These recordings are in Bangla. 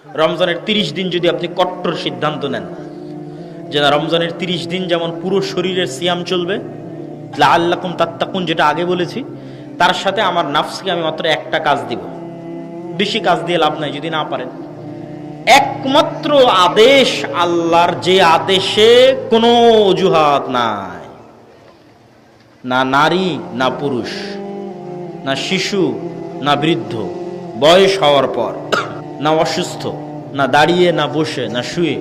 রমজানের 30 দিন যদি আপনি কট্টর সিদ্ধান্ত নেন যে না, রমজানের 30 দিন যেমন পুরো শরীরের সিয়াম চলবে, লাআল্লাকুম তাত্তাকুন যেটা আগে বলেছি, তার সাথে আমার নাফসকে আমি মাত্র একটা কাজ দিব, বেশি কাজ দিয়ে লাভ নাই যদি না পারেন। একমাত্র আদেশ আল্লাহর, যে আদেশে কোনো অজুহাত নাই, না নারী না পুরুষ, না শিশু না বৃদ্ধ, বয়স হওয়ার পর, না অসুস্থ, না দাঁড়িয়ে না বসে না শুয়ে,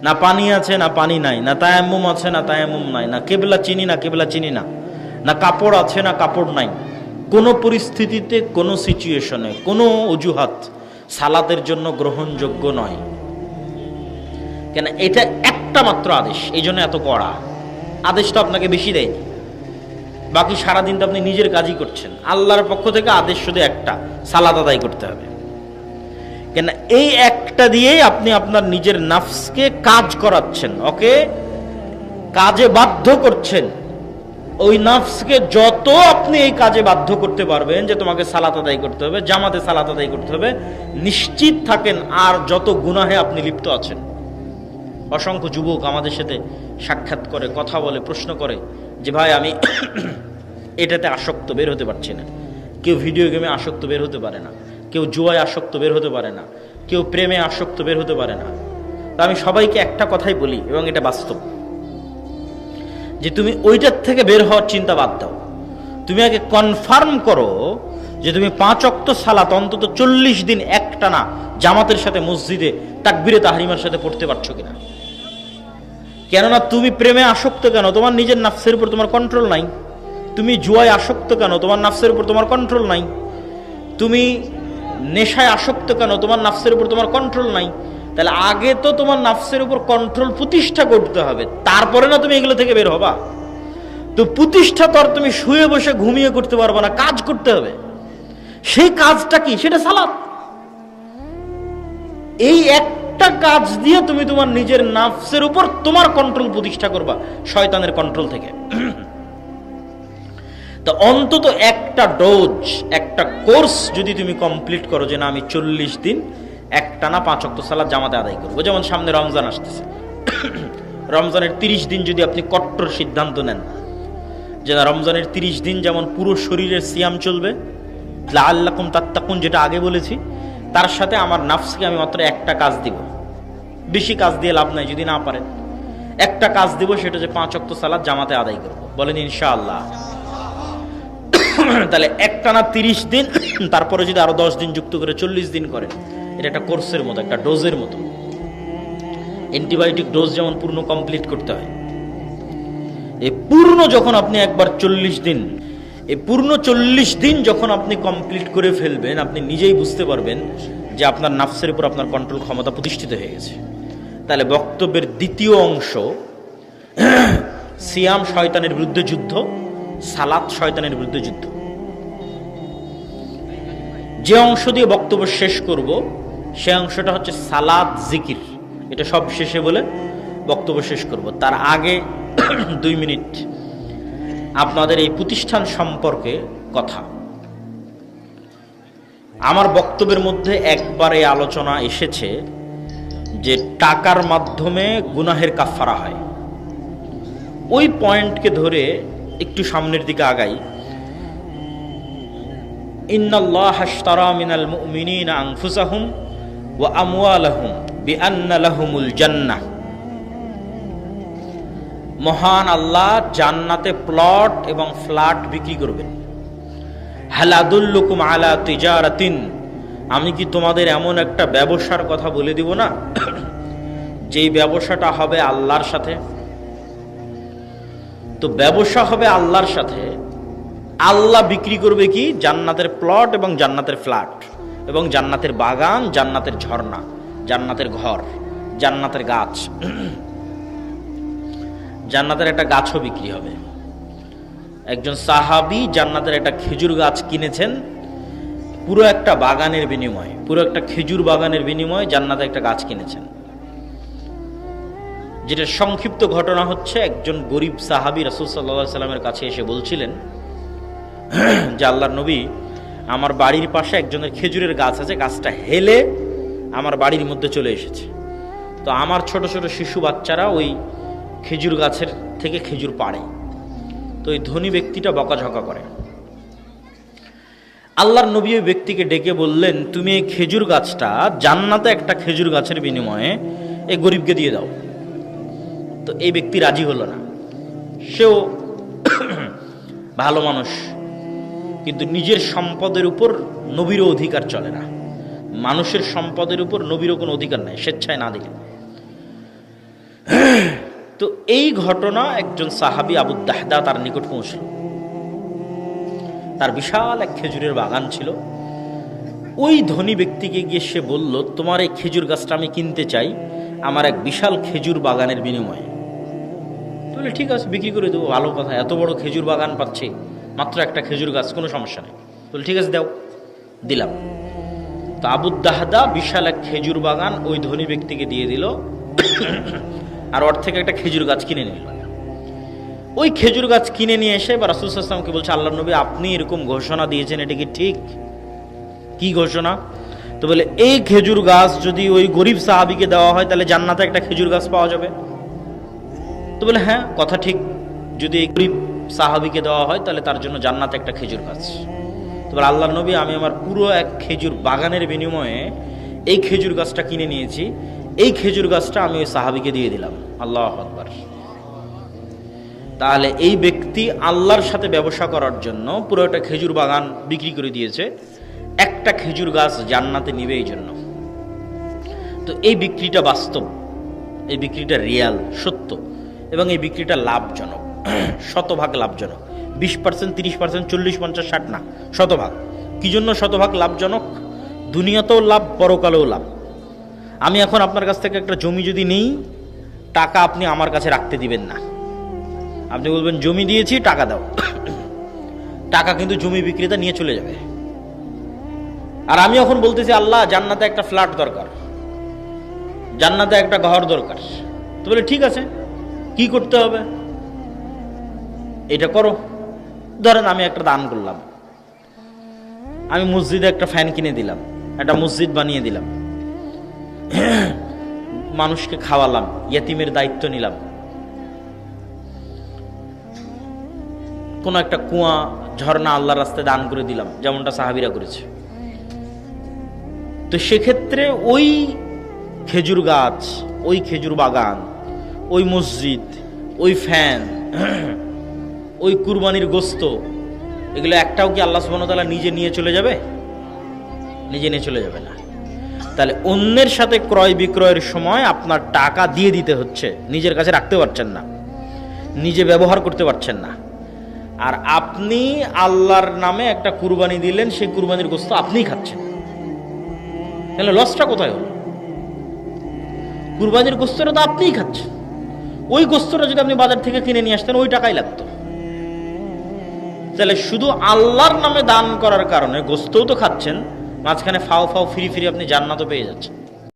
না পানি আছে না পানি নাই, না তায়াম্মুম আছে না তায়াম্মুম নাই, না কেবলা চিনি না কেবলা চিনি না, না কাপড় আছে না কাপড় নাই, কোনো পরিস্থিতিতে কোনো সিচুয়েশনে কোনো অজুহাত সালাতের জন্য গ্রহণযোগ্য নয়। কেন? এটা একটা মাত্র আদেশ, এই জন্য এত কড়া আদেশটা আপনাকে বেশি দেয়। বাকি সারাদিন তো আপনি নিজের কাজই করছেন। আল্লাহর পক্ষ থেকে আদেশ শুধু একটা, সালাত আদায় করতে হবে। কেন? এই একটা দিয়েই আপনি আপনার নিজের নাফসকে কাজ করাচ্ছেন, ওকে কাজে বাধ্য করছেন। ওই নাফসকে যত আপনি এই কাজে বাধ্য করতে পারবেন যে তোমাকে সালাত আদায় করতে হবে, জামাতে সালাত আদায় করতে হবে, নিশ্চিত থাকেন আর যত গুনাহে আপনি লিপ্ত আছেন। অসংখ্য যুবক আমাদের সাথে সাক্ষাৎ করে, কথা বলে, প্রশ্ন করে যে ভাই আমি এটাতে আসক্ত, বের হতে পারছি না। কেউ ভিডিও গেমে আসক্ত, বের হতে পারে না। কেউ জুয়ায় আসক্ত, বের হতে পারে না। কেউ প্রেমে আসক্ত, বের হতে পারে না। তা আমি সবাইকে একটা কথাই বলি, এবং এটা বাস্তব, যে তুমি ওইটার থেকে বের হওয়ার চিন্তা বাদ দাও। তুমি আগে কনফার্ম করো যে তুমি 5 ওয়াক্ত সালাত অন্তত 40 দিন একটানা জামাতের সাথে মসজিদে তাকবীরে তাহরিমার সাথে পড়তে পারছো কিনা। কেননা তুমি প্রেমে আসক্ত কেন? তোমার নিজের নাফসের উপর তোমার কন্ট্রোল নাই। তুমি জুয়ায় আসক্ত কেন? তোমার নাফসের উপর তোমার কন্ট্রোল নাই। তুমি নেশায় আসক্ত কেন? তোমার নাফসের উপর তোমার কন্ট্রোল নাই। তাহলে আগে তো তোমার নাফসের উপর কন্ট্রোল প্রতিষ্ঠা করতে হবে, তারপরে না তুমি এগুলো থেকে বের হবা। তো প্রতিষ্ঠা তো আর তুমি শুয়ে বসে ঘুমিয়ে করতে পারবে না, কাজ করতে হবে। সেই কাজটা কি? সেটা সালাত। এই একটা কাজ দিয়ে তুমি তোমার নিজের নাফসের উপর তোমার কন্ট্রোল প্রতিষ্ঠা করবা শয়তানের কন্ট্রোল থেকে। তো অন্তত একটা ডোজ, একটা কোর্স যদি তুমি কমপ্লিট করো যে না আমি 40 দিন একটানা 5 ওয়াক্ত সালাত জামাতে আদায় করবো। যেমন সামনে রমজান আসতেছে, রমজানের 30 দিন যদি আপনি কট্টর সিদ্ধান্ত নেন যে না, রমজানের 30 দিন যেমন পুরো শরীরের সিয়াম চলবে, লাআল্লাকুম তাত্তাকুন যেটা আগে বলেছি, তার সাথে আমার নাফসকে আমি মাত্র একটা কাজ দিব, বেশি কাজ দিয়ে লাভ নাই যদি না পারেন। একটা কাজ দিব, সেটা যে 5 ওয়াক্ত সালাত জামাতে আদায় করবো। বলেন ইনশাআল্লাহ। তাহলে একটানা 30 দিন, তারপরে যদি আরো 10 দিন যুক্ত করে 40 দিন করেন, এটা একটা কোর্সের মতো, একটা ডোজের মতো। অ্যান্টিবায়োটিক ডোজ যেমন পূর্ণ কমপ্লিট করতে হয়, এই পূর্ণ যখন আপনি একবার 40 দিন, এই পূর্ণ 40 দিন যখন আপনি কমপ্লিট করে ফেলবেন, আপনি নিজেই বুঝতে পারবেন যে আপনার নাফসের উপর আপনার কন্ট্রোল ক্ষমতা প্রতিষ্ঠিত হয়ে গেছে। তাহলে বক্তব্যের দ্বিতীয় অংশ, সিয়াম শয়তানের বিরুদ্ধে যুদ্ধ, সালাত শয়তানের বিরুদ্ধে যুদ্ধ। যে অংশ দিয়ে বক্তব্য শেষ করব সে অংশটা হচ্ছে সালাত জিকির। এটা সব শেষে বলে বক্তব্য শেষ করব। তার আগে 2 মিনিট আপনাদের এই প্রতিষ্ঠান সম্পর্কে কথা। আমার বক্তব্যের মধ্যে একবার এই আলোচনা এসেছে যে টাকার মাধ্যমে গুনাহের কাফারা হয়। ওই পয়েন্টকে ধরে একটু সামনের দিকে আগাই। ইন্নাল্লাহা আশতারা মিনাল মুমিনিনা আনফুসাহুম ওয়া আমওয়ালাহুম বিআন্না লাহুমুল জান্নাহ। মহান আল্লাহ জান্নাতে প্লট এবং ফ্ল্যাট বিক্রি করবেন। হাল আদুল্লুকুম আলা তিজারাতিন, আমি কি তোমাদের এমন একটা ব্যবসার কথা বলে দিব না যেই ব্যবসাটা হবে আল্লাহর সাথে। তো ব্যবসা হবে আল্লাহর সাথে, আল্লাহ বিক্রি করবে কি? জান্নাতের প্লট এবং জান্নাতের ফ্ল্যাট এবং জান্নাতের বাগান, জান্নাতের ঝর্ণা, জান্নাতের ঘর, জান্নাতের গাছ। জান্নাতের একটা গাছও বিক্রি হবে। একজন সাহাবী জান্নাতের একটা খেজুর গাছ কিনেছেন পুরো একটা বাগানের বিনিময়ে, পুরো একটা খেজুর বাগানের বিনিময়ে জান্নাতে একটা গাছ কিনেছেন। যেটা সংক্ষিপ্ত ঘটনা হচ্ছে, একজন গরিব সাহাবী রাসূল সাল্লাল্লাহু আলাইহি সাল্লামের কাছে এসে বলছিলেন যে আল্লাহর নবী, আমার বাড়ির পাশে একজনের খেজুরের গাছ আছে, গাছটা হেলে আমার বাড়ির মধ্যে চলে এসেছে। তো আমার ছোট ছোট শিশু বাচ্চারা ওই খেজুর গাছের থেকে খেজুর পাড়ে। তো ওই ধনী ব্যক্তিটা বকাঝকা করে। আল্লাহর নবী ওই ব্যক্তিকে ডেকে বললেন, তুমি এই খেজুর গাছটা জান্নাতে একটা খেজুর গাছের বিনিময়ে এই গরিবকে দিয়ে দাও। তো এই ব্যক্তি রাজি হলো না। সেও ভালো মানুষ, কিন্তু নিজের সম্পদের উপর নবীরও অধিকার চলে না। মানুষের সম্পদের উপর নবীরও কোনো অধিকার নাই, স্বেচ্ছায় না দিলে। তো এই ঘটনা একজন সাহাবী আবু দাহদা তার নিকট পৌঁছল। তার বিশাল এক খেজুরের বাগান ছিল। ওই ধনী ব্যক্তিকে গিয়ে সে বলল, তোমার এই খেজুর গাছটা আমি কিনতে চাই আমার এক বিশাল খেজুর বাগানের বিনিময়ে। বলে ঠিক আছে, বিক্রি করে দেবো, ভালো কথা, এত বড় খেজুর বাগান পাচ্ছি, মাত্র একটা খেজুর গাছ, কোনো সমস্যা নেই। বলে ঠিক আছে, দাও, দিলাম। তো আবু দাহদা বিশাল এক খেজুর বাগান ওই ধনী ব্যক্তিকে দিয়ে দিল, আর ওর থেকে একটা খেজুর গাছ কিনে নিল। ওই খেজুর গাছ কিনে নিয়ে এসে বা রাসূল সাল্লাল্লাহু আলাইহি ওয়াসাল্লামকে বলছে, আল্লাহর নবী আপনি এরকম ঘোষণা দিয়েছেন, এটা কি ঠিক? কি ঘোষণা? তো বলে, এই খেজুর গাছ যদি ওই গরিব সাহাবীকে দেওয়া হয় তাহলে জান্নাতে একটা খেজুর গাছ পাওয়া যাবে। তো বলে, হ্যাঁ কথা ঠিক, যদি এই গরিব সাহাবীকে দেওয়া হয় তাহলে তার জন্য জান্নাতে একটা খেজুর গাছ। তো বলে, আল্লাহর নবী আমি আমার পুরো এক খেজুর বাগানের বিনিময়ে এই খেজুর গাছটা কিনে নিয়েছি, এই খেজুর গাছটা আমি ওই সাহাবীকে দিয়ে দিলাম। আল্লাহু আকবার। তাহলে এই ব্যক্তি আল্লাহর সাথে ব্যবসা করার জন্য পুরো একটা খেজুর বাগান বিক্রি করে দিয়েছে, একটা খেজুর গাছ জান্নাতে নিবে এই জন্য। তো এই বিক্রিটা বাস্তব, এই বিক্রিটা রিয়াল, সত্য, এবং এই বিক্রিটা লাভজনক, শতভাগ লাভজনক। 20%, 30%, 40, 50, 60 না, শতভাগ। কি জন্য শতভাগ লাভজনক? দুনিয়াতেও লাভ, পরকালেও লাভ। আমি এখন আপনার কাছ থেকে একটা জমি যদি নেই, টাকা আপনি আমার কাছে রাখতে দিবেন না। আপনি বলবেন জমি দিয়েছি, টাকা দাও। টাকা কিন্তু জমি বিক্রেতা নিয়ে চলে যাবে। আর আমি এখন বলতেছি, আল্লাহ জান্নাতে একটা ফ্ল্যাট দরকার, জান্নাতে একটা ঘর দরকার। তো বলে ঠিক আছে, কি করতে হবে? এটা করো। ধরেন আমি একটা দান করলাম, আমি মসজিদে একটা ফ্যান কিনে দিলাম, একটা মসজিদ বানিয়ে দিলাম, মানুষকে খাওয়ালাম, ইয়েতিমের দায়িত্ব নিলাম, কোনো একটা কুয়া, ঝর্ণা আল্লাহর রাস্তায় দান করে দিলাম, যেমনটা সাহাবীরা করেছে। তো সেক্ষেত্রে ওই খেজুর গাছ, ওই খেজুর বাগান, ওই মসজিদ, ওই ফ্যান, ওই কুরবানির গোস্ত, এগুলো একটাও কি আল্লাহ সুবহানাহু ওয়া তাআলা নিজে নিয়ে চলে যাবে? নিজে নিয়ে চলে যাবে না। তাহলে অন্যের সাথে ক্রয় বিক্রয়ের সময় আপনার টাকা দিয়ে দিতে হচ্ছে, নিজের কাছে রাখতে পারছেন না, নিজে ব্যবহার করতে পারছেন না। আর আপনি আল্লাহর নামে একটা কুরবানি দিলেন, সেই কুরবানির গোস্ত আপনিই খাচ্ছেন, তাহলে লসটা কোথায় হলো? কুরবানির গোস্তটা তো আপনিই খাচ্ছেন। ওই গোস্তটা যদি আপনি বাজার থেকে কিনে নিয়ে আসতেন, ওই টাকাই লাগতো। তাহলে শুধু আল্লাহর নামে দান করার কারণে গোস্তও তো খাচ্ছেন, মাঝখানে ফাও ফাও ফিরি ফিরি আপনি জান্নাতও পেয়ে যাচ্ছেন।